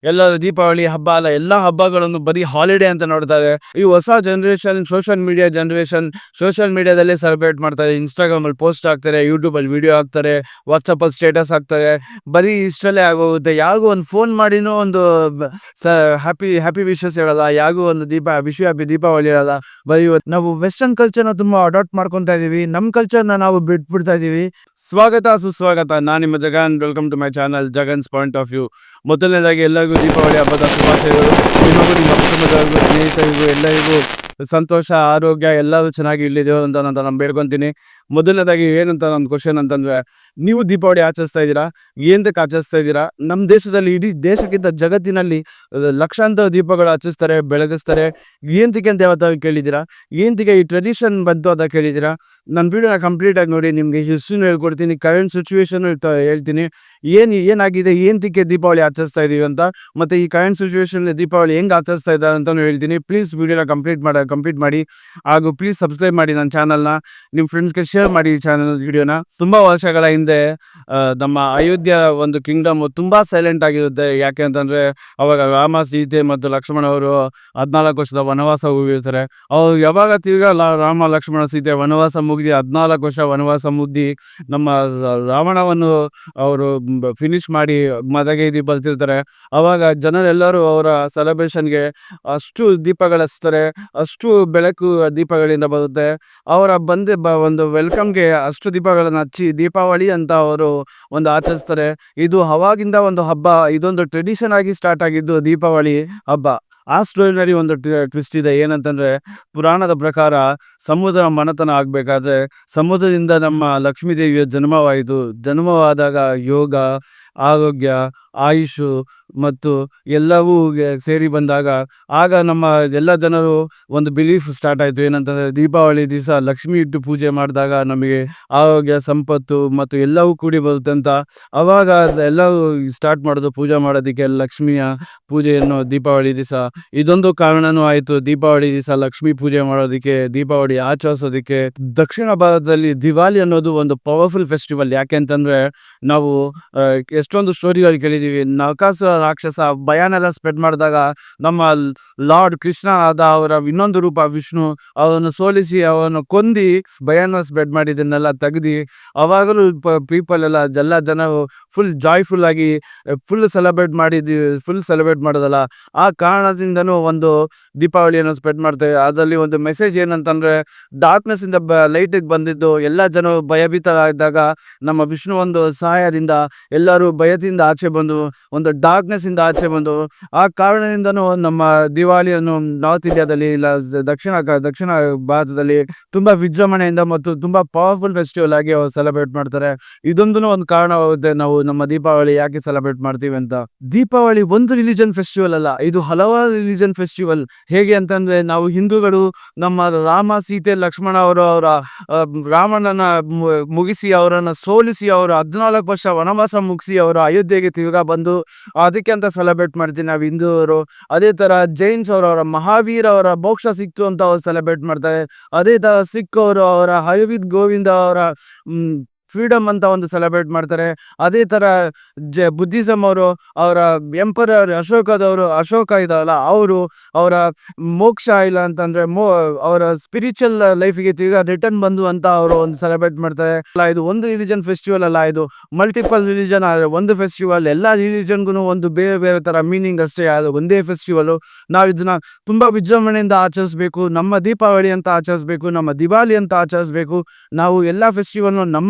ಎಲ್ಲ ದೀಪಾವಳಿ ಹಬ್ಬ ಅಲ್ಲ, ಎಲ್ಲ ಹಬ್ಬಗಳನ್ನು ಬರೀ ಹಾಲಿಡೇ ಅಂತ ನೋಡ್ತಾರೆ. ಈ ಹೊಸ ಜನರೇಷನ್ ಸೋಷಿಯಲ್ ಮೀಡಿಯಾದಲ್ಲೇ ಸೆಲೆಬ್ರೇಟ್ ಮಾಡ್ತಾರೆ. ಇನ್ಸ್ಟಾಗ್ರಾಮ್ ಅಲ್ಲಿ ಪೋಸ್ಟ್ ಹಾಕ್ತಾರೆ, ಯೂಟ್ಯೂಬ್ ಅಲ್ಲಿ ವಿಡಿಯೋ ಹಾಕ್ತಾರೆ, ವಾಟ್ಸಪ್ ಅಲ್ಲಿ ಸ್ಟೇಟಸ್ ಹಾಕ್ತಾರೆ. ಬರೀ ಇಷ್ಟರಲ್ಲೇ ಆಗೋಗುತ್ತೆ. ಯಾರಿಗೂ ಒಂದು ಫೋನ್ ಮಾಡಿನೂ ಒಂದು ಹ್ಯಾಪಿ ಹ್ಯಾಪಿ ವಿಶಸ್ ಹೇಳಲ್ಲ. ಯಾರಿಗೂ ಒಂದು ಹ್ಯಾಪಿ ದೀಪಾವಳಿ ಹೇಳಲ್ಲ. ಬರೀ ಇವತ್ತು ನಾವು ವೆಸ್ಟರ್ನ್ ಕಲ್ಚರ್ನ ತುಂಬಾ ಅಡಾಪ್ಟ್ ಮಾಡ್ಕೊತಾ ಇದೀವಿ. ನಮ್ಮ ಕಲ್ಚರ್ನ ನಾವು ಬಿಟ್ಬಿಡ್ತಾ ಇದೀವಿ. ಸ್ವಾಗತ ಸುಸ್ವಾಗತ. ನಾನು ನಿಮ್ಮ Jagan. Welcome to my channel Jagan's point of view. ಮೊದಲನೇದಾಗಿ ಎಲ್ಲರಿಗೂ ದೀಪಾವಳಿ ಹಬ್ಬದ ಶುಭಾಶಯಗಳು. ನಿಮಗೂ ನಿಮ್ಮ ಕುಟುಂಬದವರಿಗೂ ಸ್ನೇಹಿತರಿಗೂ ಎಲ್ಲರಿಗೂ ಸಂತೋಷ, ಆರೋಗ್ಯ ಎಲ್ಲರೂ ಚೆನ್ನಾಗಿ ಇಲ್ಲಿದೆಯೋ ಅಂತ ನಾನು ಬೇಡ್ಕೊತೀನಿ. ಮೊದಲನೇದಾಗಿ ಏನಂತ ನನ್ನ ಕ್ವಶನ್ ಅಂತಂದರೆ, ನೀವು ದೀಪಾವಳಿ ಆಚರಿಸ್ತಾ ಇದ್ದೀರಾ? ಏನಕ್ಕೆ ಆಚರಿಸ್ತಾ ಇದ್ದೀರಾ? ನಮ್ಮ ದೇಶದಲ್ಲಿ, ಇಡೀ ದೇಶಕ್ಕಿಂತ ಜಗತ್ತಿನಲ್ಲಿ ಲಕ್ಷಾಂತರ ದೀಪಗಳು ಹಚ್ಚಿಸ್ತಾರೆ, ಬೆಳಗಿಸ್ತಾರೆ. ಏನಕ್ಕೆ ಅಂತ ಯಾವತ್ತಾದ್ರು ಕೇಳಿದ್ದೀರಾ? ಏನಕ್ಕೆ ಈ ಟ್ರೆಡಿಷನ್ ಬಂತು ಅಂತ ಕೇಳಿದ್ದೀರಾ? ನನ್ನ ವೀಡಿಯೋನ ಕಂಪ್ಲೀಟಾಗಿ ನೋಡಿ. ನಿಮಗೆ ಹಿಸ್ಟ್ರಿನೂ ಹೇಳ್ಕೊಡ್ತೀನಿ, ಕರೆಂಟ್ ಸಿಚುವೇಶನ್ ಹೇಳ್ತೀನಿ. ಏನಾಗಿದೆ, ಏನಕ್ಕೆ ದೀಪಾವಳಿ ಆಚರಿಸ್ತಾ ಇದೀವಿ ಅಂತ, ಮತ್ತು ಈ ಕರೆಂಟ್ ಸಿಚುವೇಶನ್ ದೀಪಾವಳಿ ಹೆಂಗೆ ಆಚರಿಸ್ತಾ ಇದ್ದಾರೆ ಅಂತಲೂ ಹೇಳ್ತೀನಿ. ಪ್ಲೀಸ್ ವೀಡಿಯೋನ ಕಂಪ್ಲೀಟ್ ಮಾಡಿ. ಹಾಗೂ ಪ್ಲೀಸ್ ಸಬ್ಸ್ಕ್ರೈಬ್ ಮಾಡಿ ನನ್ನ ಚಾನಲ್ನ. ನಿಮ್ಮ ಫ್ರೆಂಡ್ಸ್ಗೆ ಶೇರ್ ಮಾಡಿ ಈ ಚಾನಲ್ ವಿಡಿಯೋನ. ತುಂಬ ವರ್ಷಗಳ ಹಿಂದೆ ನಮ್ಮ ಅಯೋಧ್ಯ ಒಂದು ಕಿಂಗ್ಡಮ್ ತುಂಬ ಸೈಲೆಂಟ್ ಆಗಿರುತ್ತೆ. ಯಾಕೆ ಅಂತಂದರೆ, ಅವಾಗ ರಾಮ, ಸೀತೆ ಮತ್ತು ಲಕ್ಷ್ಮಣ ಅವರು 14 ವರ್ಷದ ವನವಾಸ ಹೋಗಿರ್ತಾರೆ. ಅವ್ರು ಯಾವಾಗ ತಿರ್ಗಾ ರಾಮ, ಲಕ್ಷ್ಮಣ, ಸೀತೆ ವನವಾಸ ಮುಗಿದು 14 ವರ್ಷ ವನವಾಸ ಮುಗ್ದು ನಮ್ಮ ರಾವಣವನ್ನು ಅವರು ಫಿನಿಶ್ ಮಾಡಿ ಮದಗೈದಿ ಬರ್ತಿರ್ತಾರೆ. ಅವಾಗ ಜನರೆಲ್ಲರೂ ಅವರ ಸೆಲೆಬ್ರೇಷನ್ಗೆ ಅಷ್ಟು ದೀಪಗಳು ಹಚ್ತಾರೆ, ಅಷ್ಟು ಬೆಳಕು ದೀಪಗಳಿಂದ ಬರುತ್ತೆ. ಅವರ ಒಂದು ವೆಲ್ಕಮ್ಗೆ ಅಷ್ಟು ದೀಪಗಳನ್ನು ಹಚ್ಚಿ ದೀಪಾವಳಿ ಅಂತ ಅವರು ಒಂದು ಆಚರಿಸ್ತಾರೆ. ಇದು ಅವಾಗಿಂದ ಒಂದು ಹಬ್ಬ. ಇದೊಂದು ಟ್ರೆಡಿಷನ್ ಆಗಿ ಸ್ಟಾರ್ಟ್ ಆಗಿದ್ದು ದೀಪಾವಳಿ ಹಬ್ಬ. ಆ ಸ್ಟೋರಿನಲ್ಲಿ ಒಂದು ಟ್ವಿಸ್ಟ್ ಇದೆ. ಏನಂತಂದರೆ, ಪುರಾಣದ ಪ್ರಕಾರ ಸಮುದ್ರ ಮನತನ ಆಗಬೇಕಾದ್ರೆ ಸಮುದ್ರದಿಂದ ನಮ್ಮ ಲಕ್ಷ್ಮೀ ದೇವಿಯ ಜನ್ಮವಾಯಿತು. ಜನ್ಮವಾದಾಗ ಯೋಗ, ಆರೋಗ್ಯ, ಆಯುಷು ಮತ್ತು ಎಲ್ಲವೂ ಸೇರಿ ಬಂದಾಗ ಆಗ ನಮ್ಮ ಎಲ್ಲ ಜನರು ಒಂದು ಬಿಲೀಫ್ ಸ್ಟಾರ್ಟ್ ಆಯಿತು. ಏನಂತಂದರೆ, ದೀಪಾವಳಿ ದಿವಸ ಲಕ್ಷ್ಮಿ ಇಟ್ಟು ಪೂಜೆ ಮಾಡಿದಾಗ ನಮಗೆ ಆರೋಗ್ಯ, ಸಂಪತ್ತು ಮತ್ತು ಎಲ್ಲವೂ ಕೂಡಿ ಬರುತ್ತೆ ಅಂತ. ಆವಾಗ ಎಲ್ಲರೂ ಸ್ಟಾರ್ಟ್ ಮಾಡೋದು ಪೂಜೆ ಮಾಡೋದಕ್ಕೆ, ಲಕ್ಷ್ಮಿಯ ಪೂಜೆಯನ್ನು ದೀಪಾವಳಿ ದಿವಸ. ಇದೊಂದು ಕಾರಣನೂ ಆಯಿತು ದೀಪಾವಳಿ ದಿವಸ ಲಕ್ಷ್ಮೀ ಪೂಜೆ ಮಾಡೋದಕ್ಕೆ, ದೀಪಾವಳಿ ಆಚರಿಸೋದಕ್ಕೆ. ದಕ್ಷಿಣ ಭಾರತದಲ್ಲಿ ದಿವಾಲಿ ಅನ್ನೋದು ಒಂದು ಪವರ್ಫುಲ್ ಫೆಸ್ಟಿವಲ್. ಯಾಕೆ ಅಂತಂದರೆ, ನಾವು ಎಷ್ಟೊಂದು ಸ್ಟೋರಿಗಳು ಕೇಳಿದ್ದೀವಿ. ನರಕಾಸುರ ರಾಕ್ಷಸ ಭಯನೆಲ್ಲ ಸ್ಪ್ರೆಡ್ ಮಾಡಿದಾಗ ನಮ್ಮ ಲಾರ್ಡ್ ಕೃಷ್ಣ ಆದ ಅವರ ಇನ್ನೊಂದು ರೂಪ ವಿಷ್ಣು ಅವರನ್ನು ಸೋಲಿಸಿ ಅವರನ್ನು ಕೊಂದು ಭಯನ ಸ್ಪ್ರೆಡ್ ಮಾಡಿದ್ದನ್ನೆಲ್ಲ ತೆಗೆದು ಅವಾಗಲೂ ಪೀಪಲ್ ಎಲ್ಲ ಜನರು ಫುಲ್ ಜಾಯ್ಫುಲ್ ಆಗಿ ಫುಲ್ ಸೆಲೆಬ್ರೇಟ್ ಮಾಡೋದಲ್ಲ. ಆ ಕಾರಣದಿಂದನೂ ಒಂದು ದೀಪಾವಳಿಯನ್ನು ಸ್ಪ್ರೆಡ್ ಮಾಡ್ತೇವೆ. ಅದರಲ್ಲಿ ಒಂದು ಮೆಸೇಜ್ ಏನಂತಂದರೆ, ಡಾರ್ಕ್ನೆಸ್ ಇಂದ ಲೈಟಿಗೆ ಬಂದಿದ್ದು ಎಲ್ಲ ಜನರು ಭಯಭೀತರಾಗಿದ್ದಾಗ ನಮ್ಮ ವಿಷ್ಣು ಒಂದು ಸಹಾಯದಿಂದ ಎಲ್ಲರೂ ಭಯದಿಂದ ಆಚೆ ಬಂದು ಒಂದು ಡಾರ್ಕ್ನೆಸ್ ಇಂದ ಆಚೆ ಬಂದು, ಆ ಕಾರಣದಿಂದನೂ ನಮ್ಮ ದಿವಾಳಿಯನ್ನು ನಾರ್ತ್ ಇಂಡಿಯಾದಲ್ಲಿ ಇಲ್ಲ ದಕ್ಷಿಣ ಭಾರತದಲ್ಲಿ ತುಂಬಾ ವಿಜೃಂಭಣೆಯಿಂದ ಮತ್ತು ತುಂಬಾ ಪವರ್ಫುಲ್ ಫೆಸ್ಟಿವಲ್ ಆಗಿ ಅವರು ಸೆಲೆಬ್ರೇಟ್ ಮಾಡ್ತಾರೆ. ಇದೊಂದು ಒಂದು ಕಾರಣವಾಗುತ್ತೆ ನಾವು ನಮ್ಮ ದೀಪಾವಳಿ ಯಾಕೆ ಸೆಲೆಬ್ರೇಟ್ ಮಾಡ್ತೀವಿ ಅಂತ. ದೀಪಾವಳಿ ಒಂದು ರಿಲಿಜನ್ ಫೆಸ್ಟಿವಲ್ ಅಲ್ಲ, ಇದು ಹಲವಾರು ರಿಲಿಜನ್ ಫೆಸ್ಟಿವಲ್. ಹೇಗೆ ಅಂತಂದ್ರೆ, ನಾವು ಹಿಂದೂಗಳು ನಮ್ಮ ರಾಮ, ಸೀತೆ, ಲಕ್ಷ್ಮಣ ಅವರ ರಾಮನನ್ನ ಮುಗಿಸಿ ಅವರನ್ನು ಸೋಲಿಸಿ ಅವರು 14 ವರ್ಷ ವನವಾಸ ಮುಗಿಸಿ ಅವರು ಅಯೋಧ್ಯೆಗೆ ತಿರುಗಾ ಬಂದು ಅದಕ್ಕೆ ಅಂತ ಸೆಲೆಬ್ರೇಟ್ ಮಾಡ್ತೀವಿ ನಾವು ಹಿಂದೂವರು. ಅದೇ ತರ ಜೈನ್ಸ್ ಅವರ ಮಹಾವೀರ ಅವರ ಮೋಕ್ಷ ಸಿಕ್ತು ಅಂತ ಅವ್ರು ಸೆಲೆಬ್ರೇಟ್ ಮಾಡ್ತಾರೆ. ಅದೇ ತರ ಸಿಖ್ ಅವರು ಅವರ ಹರವಿಂದ್ ಗೋವಿಂದ ಅವರ ಫ್ರೀಡಮ್ ಅಂತ ಒಂದು ಸೆಲೆಬ್ರೇಟ್ ಮಾಡ್ತಾರೆ. ಅದೇ ತರ ಬುದ್ಧಿಸಮ್ ಅವರು ಅವರ ಎಂಪರರ್ ಅಶೋಕ ಇದಾವಲ್ಲ, ಅವರು ಅವರ ಮೋಕ್ಷ ಇಲ್ಲ ಅಂತಂದ್ರೆ ಅವರ ಸ್ಪಿರಿಚುವಲ್ ಲೈಫಿಗೆ ತಿರ್ಗಾ ರಿಟರ್ನ್ ಬಂದು ಅಂತ ಅವರು ಒಂದು ಸೆಲೆಬ್ರೇಟ್ ಮಾಡ್ತಾರೆ. ಇದು ಒಂದು ರಿಲಿಜನ್ ಫೆಸ್ಟಿವಲ್ ಅಲ್ಲ, ಇದು ಮಲ್ಟಿಪಲ್ ರಿಲಿಜನ್ ಒಂದು ಫೆಸ್ಟಿವಲ್. ಎಲ್ಲ ರಿಲಿಜನ್ಗೂ ಒಂದು ಬೇರೆ ಬೇರೆ ತರ ಮೀನಿಂಗ್ ಅಷ್ಟೇ, ಅದು ಒಂದೇ ಫೆಸ್ಟಿವಲ್. ನಾವು ಇದನ್ನ ತುಂಬಾ ವಿಜೃಂಭಣೆಯಿಂದ ಆಚರಿಸ್ಬೇಕು. ನಮ್ಮ ದೀಪಾವಳಿ ಅಂತ ಆಚರಿಸ್ಬೇಕು, ನಮ್ಮ ದಿವಾಲಿ ಅಂತ ಆಚರಿಸ್ಬೇಕು. ನಾವು ಎಲ್ಲ ಫೆಸ್ಟಿವಲ್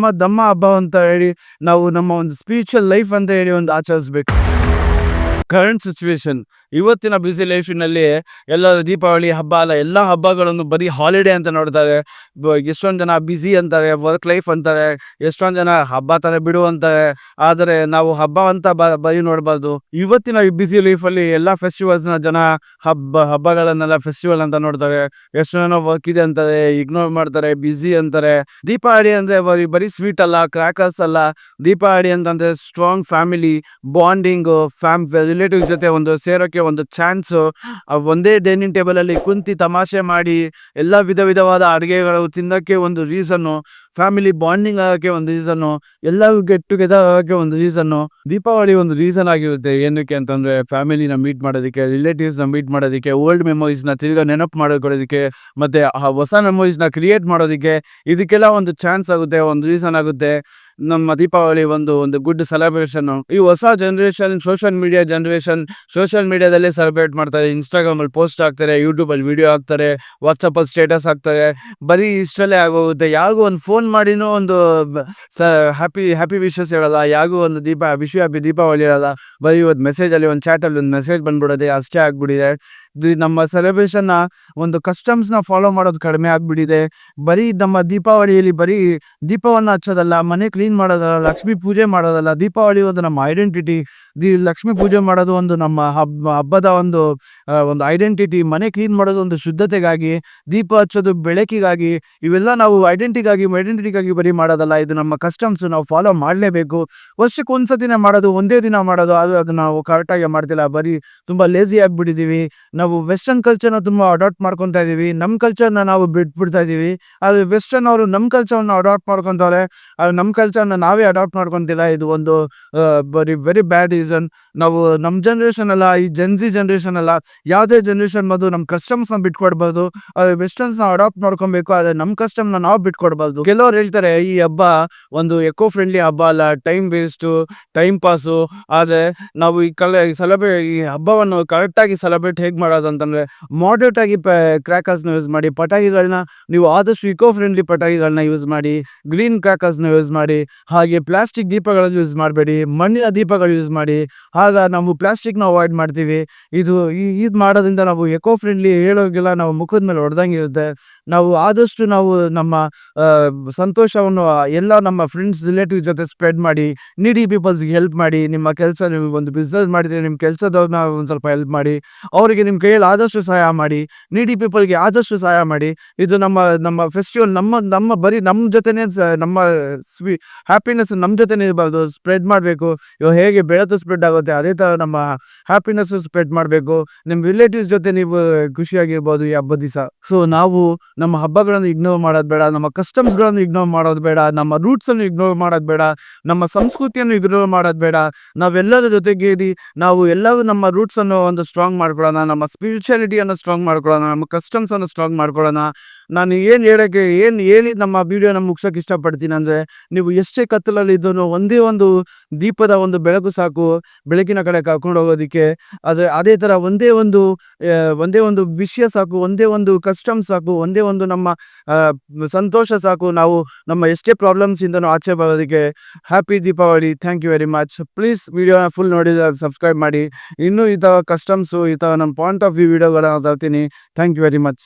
ನಮ್ಮ ಹಬ್ಬ ಅಂತ ಹೇಳಿ, ನಾವು ನಮ್ಮ ಒಂದು ಸ್ಪಿರಿಚುವಲ್ ಲೈಫ್ ಅಂತ ಹೇಳಿ ಒಂದು ಆಚರಿಸ್ಬೇಕು. ಕರೆಂಟ್ ಸಿಚುವೇಶನ್, ಇವತ್ತಿನ ಬ್ಯುಸಿ ಲೈಫಿನಲ್ಲಿ ಎಲ್ಲ ದೀಪಾವಳಿ ಹಬ್ಬ ಅಲ್ಲ, ಎಲ್ಲ ಹಬ್ಬಗಳನ್ನು ಬರೀ ಹಾಲಿಡೇ ಅಂತ ನೋಡ್ತಾರೆ. ಎಷ್ಟೊಂದು ಜನ ಬ್ಯುಸಿ ಅಂತಾರೆ, ವರ್ಕ್ ಲೈಫ್ ಅಂತಾರೆ, ಎಷ್ಟೊಂದು ಜನ ಹಬ್ಬ ತರ ಬಿಡು ಅಂತಾರೆ. ಆದರೆ ನಾವು ಹಬ್ಬ ಅಂತ ಬರೀ ನೋಡಬಾರ್ದು. ಇವತ್ತಿನ ಬ್ಯುಸಿ ಲೈಫಲ್ಲಿ ಎಲ್ಲ ಫೆಸ್ಟಿವಲ್ಸ್ನ ಜನ ಹಬ್ಬಗಳನ್ನೆಲ್ಲ ಫೆಸ್ಟಿವಲ್ ಅಂತ ನೋಡ್ತಾರೆ. ಎಷ್ಟು ಜನ ವರ್ಕ್ ಇದೆ ಅಂತಾರೆ, ಇಗ್ನೋರ್ ಮಾಡ್ತಾರೆ, ಬ್ಯುಸಿ ಅಂತಾರೆ. ದೀಪಾವಳಿ ಅಂದ್ರೆ ಬರೀ ಸ್ವೀಟ್ ಅಲ್ಲ, ಕ್ರ್ಯಾಕರ್ಸ್ ಅಲ್ಲ. ದೀಪಾವಳಿ ಅಂತಂದ್ರೆ ಸ್ಟ್ರಾಂಗ್ ಫ್ಯಾಮಿಲಿ ಬಾಂಡಿಂಗ್, ರಿಲೇಟಿವ್ ಜೊತೆ ಒಂದು ಸೇರೋಕೆ ಒಂದು ಚಾನ್ಸ್. ಒಂದೇ ಡೈನಿಂಗ್ ಟೇಬಲ್ ಅಲ್ಲಿ ಕುಂತಿ ತಮಾಷೆ ಮಾಡಿ ಎಲ್ಲ ವಿಧವಾದ ಅಡುಗೆಗಳು ತಿನ್ನೋಕ್ಕೆ ಒಂದು ರೀಸನ್ನು. ಫ್ಯಾಮಿಲಿ ಬಾಂಡಿಂಗ್ ಆಗೋಕ್ಕೆ ಒಂದು ರೀಸನ್ನು, ಎಲ್ಲರೂ ಗೆಟ್ ಟುಗೆದರ್ ಆಗೋಕ್ಕೆ ಒಂದು ರೀಸನ್ನು. ದೀಪಾವಳಿ ಒಂದು ರೀಸನ್ ಆಗಿರುತ್ತೆ. ಏನಕ್ಕೆ ಅಂತಂದ್ರೆ ಫ್ಯಾಮಿಲಿನ ಮೀಟ್ ಮಾಡೋದಕ್ಕೆ, ರಿಲೇಟಿವ್ಸ್ನ ಮೀಟ್ ಮಾಡೋದಕ್ಕೆ, ಓಲ್ಡ್ ಮೆಮೊರೀಸ್ನ ತಿರ್ಗಾ ನೆನಪು ಮಾಡ್ಕೊಳ್ಳೋದಕ್ಕೆ, ಮತ್ತೆ ಆ ಹೊಸ ಮೆಮೊರೀಸ್ನ ಕ್ರಿಯೇಟ್ ಮಾಡೋದಕ್ಕೆ, ಇದಕ್ಕೆಲ್ಲ ಒಂದು ಚಾನ್ಸ್ ಆಗುತ್ತೆ, ಒಂದು ರೀಸನ್ ಆಗುತ್ತೆ. ನಮ್ಮ ದೀಪಾವಳಿ ಒಂದು ಗುಡ್ ಸೆಲೆಬ್ರೇಷನ್. ಈ ಹೊಸ ಜನರೇಷನ್ ಸೋಷಿಯಲ್ ಮೀಡಿಯಾದಲ್ಲೇ ಸೆಲೆಬ್ರೇಟ್ ಮಾಡ್ತಾರೆ. ಇನ್ಸ್ಟಾಗ್ರಾಮಲ್ಲಿ ಪೋಸ್ಟ್ ಹಾಕ್ತಾರೆ, ಯೂಟ್ಯೂಬಲ್ಲಿ ವಿಡಿಯೋ ಹಾಕ್ತಾರೆ, ವಾಟ್ಸಪ್ಪಲ್ಲಿ ಸ್ಟೇಟಸ್ ಹಾಕ್ತಾರೆ. ಬರೀ ಇಷ್ಟರಲ್ಲೇ ಆಗೋಗುತ್ತೆ. ಯಾರಿಗೂ ಒಂದು ಫೋನ್ ಮಾಡಿನೂ ಒಂದು ಹ್ಯಾಪಿ ವಿಶಸ್ ಹೇಳಲ್ಲ, ಯಾರಿಗೂ ಒಂದು ಹ್ಯಾಪಿ ದೀಪಾವಳಿ ಹೇಳಲ್ಲ. ಬರೀ ಇವತ್ತು ಮೆಸೇಜಲ್ಲಿ ಒಂದು ಚಾಟಲ್ಲಿ ಒಂದು ಮೆಸೇಜ್ ಬಂದ್ಬಿಡೋದೆ, ಅಷ್ಟೇ ಆಗ್ಬಿಟ್ಟಿದೆ. ನಮ್ಮ ಸೆಲೆಬ್ರೇಷನ್ನ ಒಂದು ಕಸ್ಟಮ್ಸ್ನ ಫಾಲೋ ಮಾಡೋದು ಕಡಿಮೆ ಆಗ್ಬಿಟ್ಟಿದೆ. ಬರೀ ನಮ್ಮ ದೀಪಾವಳಿಯಲ್ಲಿ ಬರೀ ದೀಪವನ್ನು ಹಚ್ಚೋದಲ್ಲ, ಮನೆ ಕ್ಲೀನ್ ಮಾಡೋದಲ್ಲ, ಲಕ್ಷ್ಮೀ ಪೂಜೆ ಮಾಡೋದಲ್ಲ. ದೀಪಾವಳಿ ಒಂದು ನಮ್ಮ ಐಡೆಂಟಿಟಿ. ಲಕ್ಷ್ಮೀ ಪೂಜೆ ಮಾಡೋದು ಒಂದು ನಮ್ಮ ಹಬ್ಬದ ಒಂದು ಐಡೆಂಟಿಟಿ. ಮನೆ ಕ್ಲೀನ್ ಮಾಡೋದು ಒಂದು ಶುದ್ಧತೆಗಾಗಿ, ದೀಪ ಹಚ್ಚೋದು ಬೆಳಕಿಗಾಗಿ. ಇವೆಲ್ಲ ನಾವು ಐಡೆಂಟಿಟಿಗಾಗಿ ಬರೀ ಮಾಡೋದಲ್ಲ. ಇದು ನಮ್ಮ ಕಸ್ಟಮ್ಸ್, ನಾವು ಫಾಲೋ ಮಾಡಲೇಬೇಕು. ವರ್ಷಕ್ಕೆ ಒಂದ್ಸತಿನೇ ಮಾಡೋದು, ಒಂದೇ ದಿನ ಮಾಡೋದು, ಅದು ನಾವು ಕರೆಕ್ಟಾಗಿ ಮಾಡ್ತಿಲ್ಲ. ಬರೀ ತುಂಬ ಲೇಸಿ ಆಗಿಬಿಟ್ಟಿದ್ದೀವಿ. ನಾವು ವೆಸ್ಟರ್ನ್ ಕಲ್ಚರ್ನ ತುಂಬ ಅಡಾಪ್ಟ್ ಮಾಡ್ಕೊತಾ ಇದ್ದೀವಿ. ನಮ್ಮ ಕಲ್ಚರ್ನ ನಾವು ಬಿಟ್ಬಿಡ್ತಾ ಇದ್ದೀವಿ. ಅದು ವೆಸ್ಟರ್ನ್ ಅವರು ನಮ್ಮ ಕಲ್ಚರ್ನ ಅಡಾಪ್ಟ್ ಮಾಡ್ಕೊತಾರೆ, ಅದು ನಮ್ಮ ಕಲ್ಚರ್ನ ನಾವೇ ಅಡಾಪ್ಟ್ ಮಾಡ್ಕೊತಿಲ್ಲ. ಇದು ಒಂದು ವೆರಿ ಬ್ಯಾಡ್ ರೀಸನ್. ನಾವು ನಮ್ಮ ಜನ್ರೇಷನ್ ಅಲ್ಲ, ಈ ಜೆನ್ಸಿ ಜನ್ರೇಷನ್ ಅಲ್ಲ, ಯಾವುದೇ ಜನ್ರೇಷನ್ ಬಂದು ನಮ್ಮ ಕಸ್ಟಮ್ಸ್ನ ಬಿಟ್ಕೊಡ್ಬೋದು. ಅದು ವೆಸ್ಟರ್ನ್ಸ್ನ ಅಡಾಪ್ಟ್ ಮಾಡ್ಕೊಬೇಕು, ಆದರೆ ನಮ್ಮ ಕಸ್ಟಮ್ನ ನಾವು ಬಿಟ್ಕೊಡ್ಬಾರ್ದು. ಕೆಲವ್ರು ಹೇಳ್ತಾರೆ ಈ ಹಬ್ಬ ಒಂದು ಎಕೋ ಫ್ರೆಂಡ್ಲಿ ಹಬ್ಬ ಅಲ್ಲ, ಟೈಮ್ ವೇಸ್ಟು, ಟೈಮ್ ಪಾಸು. ಆದರೆ ನಾವು ಈ ಹಬ್ಬವನ್ನು ಕರೆಕ್ಟಾಗಿ ಸೆಲೆಬ್ರೇಟ್ ಹೇಗೆ ಮಾಡೋದು ಅಂತಂದರೆ, ಮಾಡ್ರೇಟ್ ಆಗಿ ಕ್ರ್ಯಾಕರ್ಸ್ನ ಯೂಸ್ ಮಾಡಿ. ಪಟಾಕಿಗಳನ್ನ ನೀವು ಆದಷ್ಟು ಇಕೋ ಫ್ರೆಂಡ್ಲಿ ಪಟಾಕಿಗಳನ್ನ ಯೂಸ್ ಮಾಡಿ, ಗ್ರೀನ್ ಕ್ರ್ಯಾಕರ್ಸ್ನ ಯೂಸ್ ಮಾಡಿ. ಹಾಗೆ ಪ್ಲಾಸ್ಟಿಕ್ ದೀಪಗಳನ್ನು ಯೂಸ್ ಮಾಡಬೇಡಿ, ಮಣ್ಣಿನ ದೀಪಗಳು ಯೂಸ್ ಮಾಡಿ. ಆಗ ನಾವು ಪ್ಲಾಸ್ಟಿಕ್ನ ಅವಾಯ್ಡ್ ಮಾಡ್ತೀವಿ. ಇದು ಮಾಡೋದ್ರಿಂದ ನಾವು ಎಕೋ ಫ್ರೆಂಡ್ಲಿ ಹೇಳೋಗೆಲ್ಲ ನಾವು ಮುಖದ ಮೇಲೆ ಹೊಡೆದಂಗಿರುತ್ತೆ. ನಾವು ಆದಷ್ಟು ನಮ್ಮ ಸಂತೋಷವನ್ನು ಎಲ್ಲ ನಮ್ಮ ಫ್ರೆಂಡ್ಸ್ ರಿಲೇಟಿವ್ ಜೊತೆ ಸ್ಪ್ರೆಡ್ ಮಾಡಿ. ನೀಡಿ ಪೀಪಲ್ಸ್ಗೆ ಹೆಲ್ಪ್ ಮಾಡಿ. ನಿಮ್ಮ ಕೆಲಸ, ನೀವು ಒಂದು ಬಿಸ್ನೆಸ್ ಮಾಡಿದರೆ ನಿಮ್ಮ ಕೆಲಸದವ್ರನ್ನ ಒಂದು ಸ್ವಲ್ಪ ಹೆಲ್ಪ್ ಮಾಡಿ. ಅವರಿಗೆ ನಿಮ್ಮ ಕೈಯಲ್ಲಿ ಆದಷ್ಟು ಸಹಾಯ ಮಾಡಿ. ನೀಡಿ ಪೀಪಲ್ಗೆ ಆದಷ್ಟು ಸಹಾಯ ಮಾಡಿ. ಇದು ನಮ್ಮ ಫೆಸ್ಟಿವಲ್, ನಮ್ಮ ಬರೀ ನಮ್ಮ ಜೊತೆನೇ ನಮ್ಮ ಹ್ಯಾಪಿನೆಸ್ ನಮ್ಮ ಜೊತೆನೇ ಇರಬಾರ್ದು, ಸ್ಪ್ರೆಡ್ ಮಾಡಬೇಕು. ಇವಾಗ ಹೇಗೆ ಬೆಳಕು ಸ್ಪ್ರೆಡ್ ಆಗುತ್ತೆ, ಅದೇ ಥರ ನಮ್ಮ ಹ್ಯಾಪಿನೆಸ್ ಸ್ಪ್ರೆಡ್ ಮಾಡಬೇಕು. ನಿಮ್ಮ ರಿಲೇಟಿವ್ಸ್ ಜೊತೆ ನೀವು ಖುಷಿಯಾಗಿರ್ಬೋದು ಈ ಹಬ್ಬದ ದಿವಸ. ಸೊ ನಾವು ನಮ್ಮ ಹಬ್ಬಗಳನ್ನು ಇಗ್ನೋರ್ ಮಾಡೋದು ಬೇಡ, ನಮ್ಮ ಕಸ್ಟಮ್ಸ್ಗಳನ್ನು ಇಗ್ನೋರ್ ಮಾಡೋದು ಬೇಡ, ನಮ್ಮ ರೂಟ್ಸನ್ನು ಇಗ್ನೋರ್ ಮಾಡೋದು ಬೇಡ, ನಮ್ಮ ಸಂಸ್ಕೃತಿಯನ್ನು ಇಗ್ನೋರ್ ಮಾಡೋದು ಬೇಡ. ನಾವೆಲ್ಲರ ಜೊತೆಗೇರಿ ನಾವು ಎಲ್ಲರೂ ನಮ್ಮ ರೂಟ್ಸನ್ನು ಒಂದು ಸ್ಟ್ರಾಂಗ್ ಮಾಡ್ಕೊಳ್ಳೋಣ, ನಮ್ಮ ಸ್ಪಿರಿಚುಯಾಲಿಟಿಯನ್ನು ಸ್ಟ್ರಾಂಗ್ ಮಾಡ್ಕೊಳ್ಳೋಣ, ನಮ್ಮ ಕಸ್ಟಮ್ಸನ್ನು ಸ್ಟ್ರಾಂಗ್ ಮಾಡ್ಕೊಳ್ಳೋಣ. ನಾನು ಏನು ಹೇಳಿ ನಮ್ಮ ವೀಡಿಯೋನ ಮುಗ್ಸೋಕೆ ಇಷ್ಟಪಡ್ತೀನಿ ಅಂದರೆ, ನೀವು ಎಷ್ಟೇ ಕತ್ತಲಲ್ಲಿ ಇದ್ದೂ ಒಂದೇ ಒಂದು ದೀಪದ ಒಂದು ಬೆಳಕು ಸಾಕು ಬೆಳಕಿನ ಕಡೆ ಕರ್ಕೊಂಡು ಹೋಗೋದಕ್ಕೆ. ಅದೇ ಥರ ಒಂದೇ ಒಂದು ವಿಷಯ ಸಾಕು, ಒಂದೇ ಒಂದು ಕಸ್ಟಮ್ ಸಾಕು, ಒಂದೇ ಒಂದು ನಮ್ಮ ಸಂತೋಷ ಸಾಕು, ನಾವು ನಮ್ಮ ಎಷ್ಟೇ ಪ್ರಾಬ್ಲಮ್ಸಿಂದನೂ ಆಚೆ ಬರೋದಕ್ಕೆ. Happy Deepavali. Thank you very much. Please ವಿಡಿಯೋನ ಫುಲ್ ನೋಡಿದ್ರೆ ಸಬ್ಸ್ಕ್ರೈಬ್ ಮಾಡಿ. ಇನ್ನೂ ಈ ಥರ ಕಸ್ಟಮ್ಸು, ಈ ಥರ ನಮ್ಮ ಪಾಯಿಂಟ್ ಆಫ್ ವ್ಯೂ ವಿಡಿಯೋಗಳನ್ನ ತರ್ತೀನಿ. Thank you very much.